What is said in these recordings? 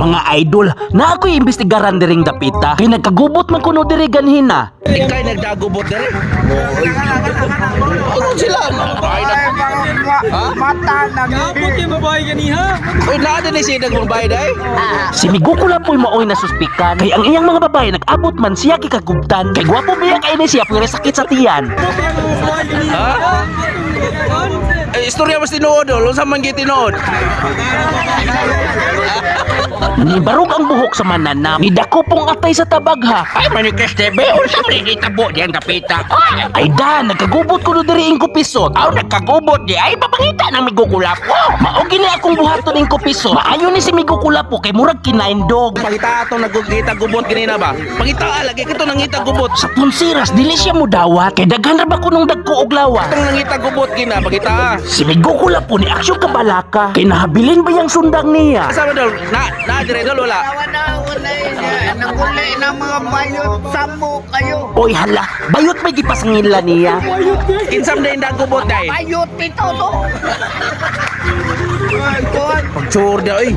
Mga idol, na ako'y imbestigaran diring dapita. Kay nagkagubot man kuno diri ganhin na. Ikay nagdagubot na rin. Ano sila? Mata na Puti mo ba ganiha? Uy, naada na siya nagmabay dahil. Si Miguel lang po'y maoy nasuspikan. Kay ang iyang mga babae nag-abot man siya kikagubtan. Kay gwapo biya kay ni siya pero sakit sa tiyan. Ha? Istorya mas tinuod o, lunsa man giti tinuod. Nibarog ang buhok sa mananap. Nidako pong atay sa tabagha. Ay, manikas TV, unsa man itabo diyan kapita. Ay da, nagkagubot ko no diri ing kupisot. Aw, nagkagubot di. Ay, papangita ng migugulapo. Mao gini akong buhaton ing kupisot. Maayo ni si Miguel Kulapo kay murag kinaindog. Pangita atong nagugita gubot ganina ba? Pangita lagi kito nangita gubot. Sa punsiras dili siya mo dawat. Kay daghan ra ba kunong dagko og lawas. Atong nangita gubot gina, pangita. Si Miguel Kulapo ni aksyon kabalaka. Kay nahabilin ba yang sundang niya? Asa man dol? Na dire dol wala. wala naguli na mga bayot samo kayo. Oy hala, bayot may gipasangila niya. Kinsam na yung gubot dai. Bayot ito to. Pagchur dia oy.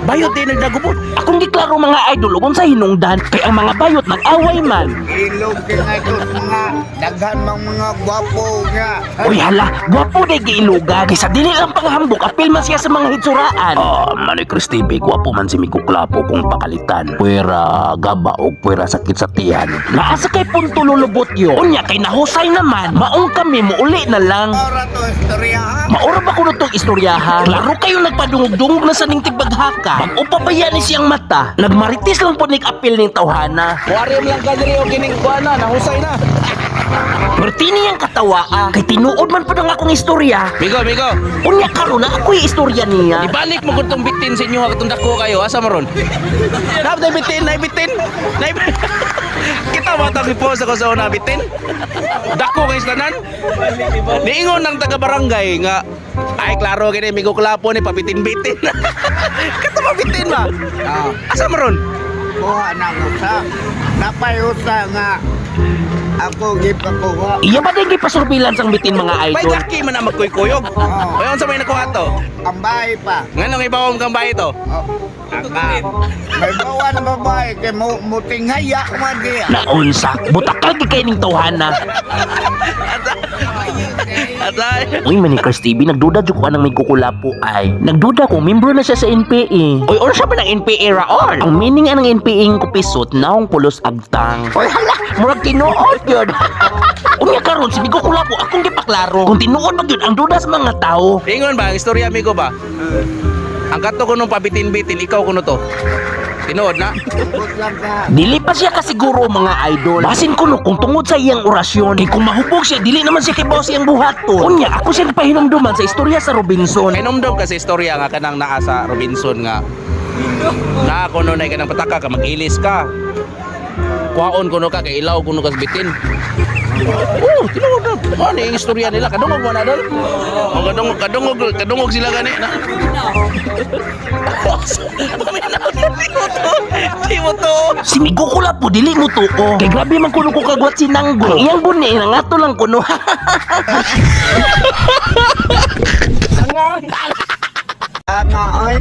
Bayot din nagdagubot. Akong giklaro mga idol ug unsa hinungdan kay ang mga bayot nag-away man. Ilog din ito mga daghan mga gwapo nga. Uy hala, gwapo day giilugan. Kay sa dili lang panghambok, apil man siya sa mga hitsuraan. Mani Chris TV, gwapo man si Miguel Kulapo kung pakalitan. Puwera gaba o puwera sakit sa tiyan. Naasa kay punto lulubot yun. Unya kay nahusay naman, maong kami muuli na lang. Ora to istorya ha. Maura ba ko itong istoryahan? Klaro kayo nagpadungog-dungog na sa ning tibaghaka. Mag-upapaya ni siyang mata. Nagmaritis lang po apil ning tawhana. Kuwarim lang ka diri o kining kuana, nahusay na. Pertini ang katawaa. Kay tinuod man po ng akong istorya. Migo. Unya karon na ako'y istorya niya. Ibalik mo kung itong bitin sa inyo katong dako kayo. Asa maron? Naibitin. Kita ba itong ipos ako sa una bitin? Dako kayo sa tanan? Niingon ng taga-barangay nga, ay klaro gini, Miguel Kulapo ni pabitin-bitin. Kata pabitin ba? Asa maron? Kuha na usa. Napayusa nga ako gipakuha. Iya ba din gipasurbilans ang bitin mga May idol? laki man na magkuyog. O yun sa may nakuha to? Ang bahay pa. Nganong ibawang kang bahay to? May bawa na babae kay muting haya magi. Naunsa, butakal di kay ning tawhana. Atay. Uy, Manny Chris TV, nagduda jud ko anang Miguel Kulapo ay. Nagduda ko, membro na siya sa NPA. Uy, or siya ba ng NPA raon? Ang meaning anang NPA ng kupisot, naong pulos agtang. Uy, hala, murag tinuod yun. Unya karon si Miguel Kulapo, akong gipaklaro. Kung tinuod ba yun, ang duda sa mga tao. Ingon ba? Ang istorya, amigo ba? Ang kato ko nung pabitin-bitin, ikaw kuno to. Tinood na? Dili pa siya kasiguro mga idol. Basin ko no kung tungod sa iyang orasyon. Kay kung mahubog siya, dili naman siya kibaw sa iyang buhaton. Unya, ako siya pahinumduman sa istorya sa Robinson. Kainomdom kasi istorya nga kanang naa sa Robinson nga. Na kuno na kanang pataka ka, mag-ilis ka. Kuhaon kuno ka, kay ilaw kuno ka sa bitin. Tinood na. Ano yung istorya nila? Kadungog mo na doon? O kadungog sila gani na. Di mo to. Si Miguel Kulapo dili mo tuo. Kay grabe man kuno ko kagwat si Nanggo. Ang iyang buni nangato lang kuno. Nga ay.